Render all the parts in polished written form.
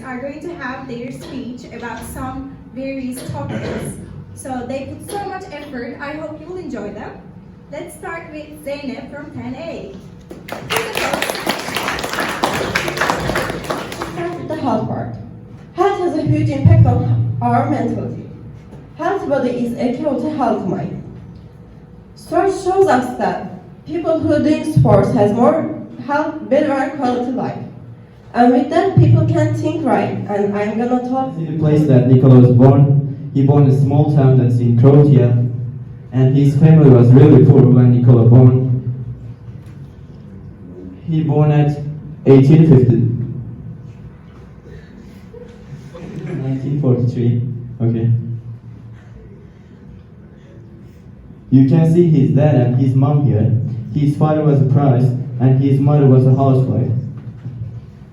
are going to have their speech about some various topics. So they put so much effort. I hope you will enjoy them. Let's start with Zeynep from 10A. Start with the health part. Health has a huge impact on our mentality. Health body is equal to health mind. Research shows us that people who are doing sports has more health, better and quality life. And with that, people can think right. And I'm gonna talk. The place that Nikola was born, he born in a small town that's in Croatia, and his family was really poor when Nikola born. He born at 1850. 1943. Okay. You can see his dad and his mom here. His father was a priest and his mother was a housewife.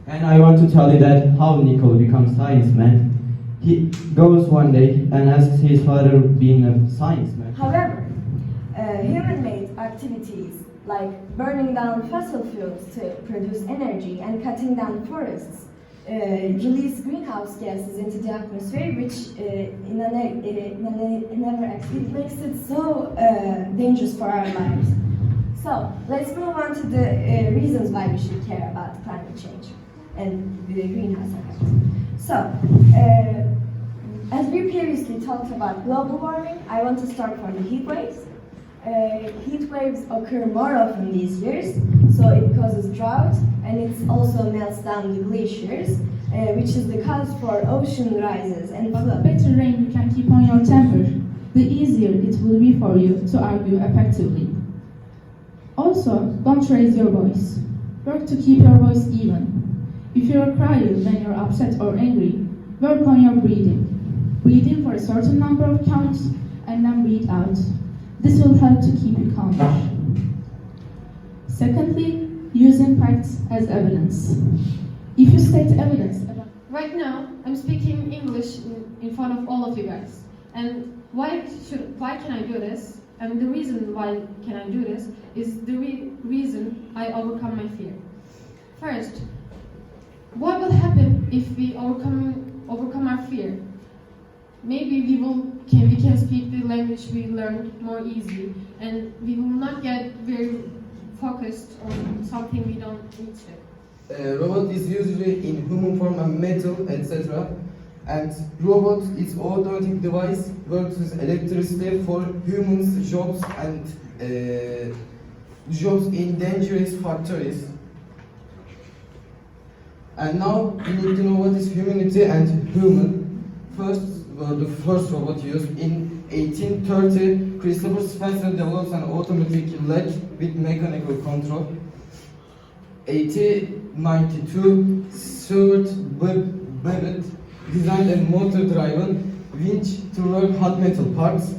And I want to tell you that how Nikola becomes science man. He goes one day and asks his father being a science man. However, human-made activities like burning down fossil fuels to produce energy and cutting down forests release greenhouse gases into the atmosphere, which in another it makes it so dangerous for our lives. So let's move on to the reasons why we should care about climate change and the greenhouse effect. So, as we previously talked about global warming, I want to start from the heat waves. Heat waves occur more often these years, so it causes drought, and it also melts down the glaciers, which is the cause for ocean rises and But the flood. better rain you can keep on your temper, the easier it will be for you to argue effectively. Also, don't raise your voice. Work to keep your voice even. If you're a crier when you're upset or angry, work on your breathing. Breathe in for a certain number of counts and then breathe out. This will help to keep you calmer. Secondly, using facts as evidence. If you state evidence about Right now, I'm speaking English in front of all of you guys. And why can I do this? And the reason why can I do this is the reason I overcome my fear. First, what will happen if we overcome our fear? Maybe we can speak the language we learned more easily, and we will not get very focused on something we don't need to. Robot is usually in human form and metal, etc. And robot is automatic device, works with electricity for humans, jobs and jobs in dangerous factories. And now we need to know what is humanity and human. The first robot used in 1830, Christopher Spencer develops an automatic leg with mechanical control. 1892, Stuart Babbitt designed a motor-driven winch to roll hot metal parts.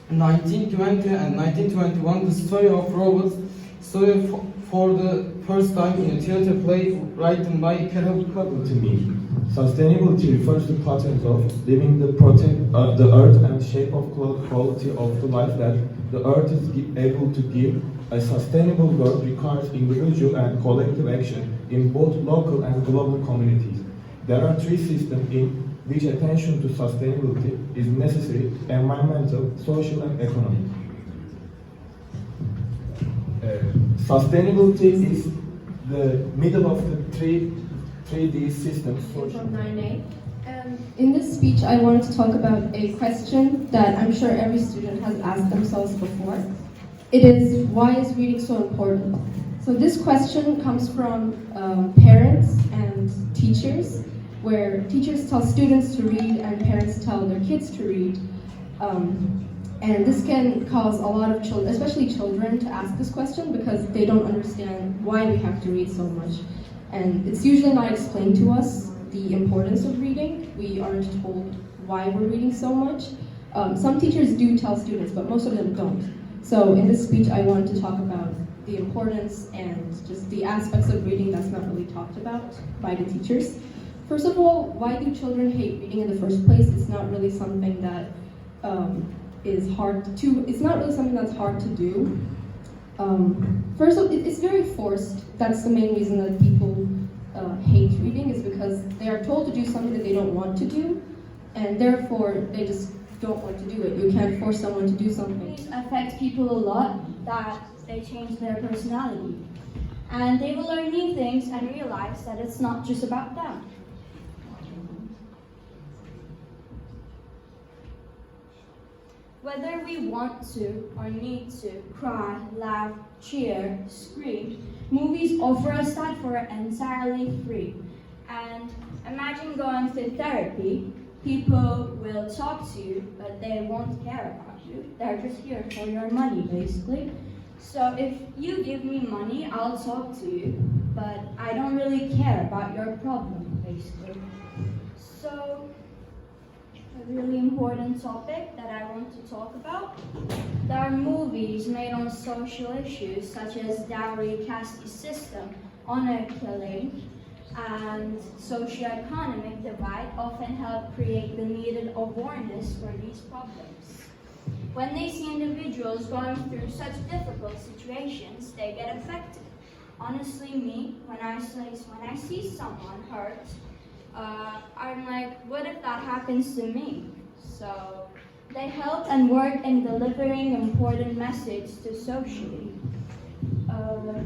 1920 and 1921, the story of robots, story for the first time in a theater play written by Carol. To me, sustainability refers to patterns of living the protect the earth and shape of quality of the life that the earth is able to give. A sustainable world requires individual and collective action in both local and global communities. There are three systems in which attention to sustainability is necessary: environmental, social, and economic. Sustainability is the middle of the 3D systems. From 9A. In this speech, I wanted to talk about a question that I'm sure every student has asked themselves before. It is, why is reading so important? So this question comes from parents and teachers, where teachers tell students to read and parents tell their kids to read. And this can cause a lot of children, especially children, to ask this question because they don't understand why we have to read so much. And it's usually not explained to us the importance of reading. We aren't told why we're reading so much. Some teachers do tell students, but most of them don't. So in this speech, I wanted to talk about the importance and just the aspects of reading that's not really talked about by the teachers. First of all, why do children hate reading in the first place? It's not really something that is hard to, it's not really something that's hard to do. First of all, it's very forced. That's the main reason that people hate reading is because they are told to do something that they don't want to do, and therefore they just don't want to do it. You can't force someone to do something. Movies affect people a lot, that they change their personality. And they will learn new things and realize that it's not just about them. Whether we want to or need to cry, laugh, cheer, scream, movies offer us that for entirely free. And imagine going to therapy. People will talk to you, but they won't care about you. They're just here for your money, basically. So if you give me money, I'll talk to you, but I don't really care about your problem, basically. So, a really important topic that I want to talk about. There are movies made on social issues such as dowry caste system, honor killing, and socioeconomic divide often help create the needed awareness for these problems. When they see individuals going through such difficult situations, they get affected. Honestly, me, when I see someone hurt, I'm like, what if that happens to me? So they help and work in delivering important message to socially. Yeah.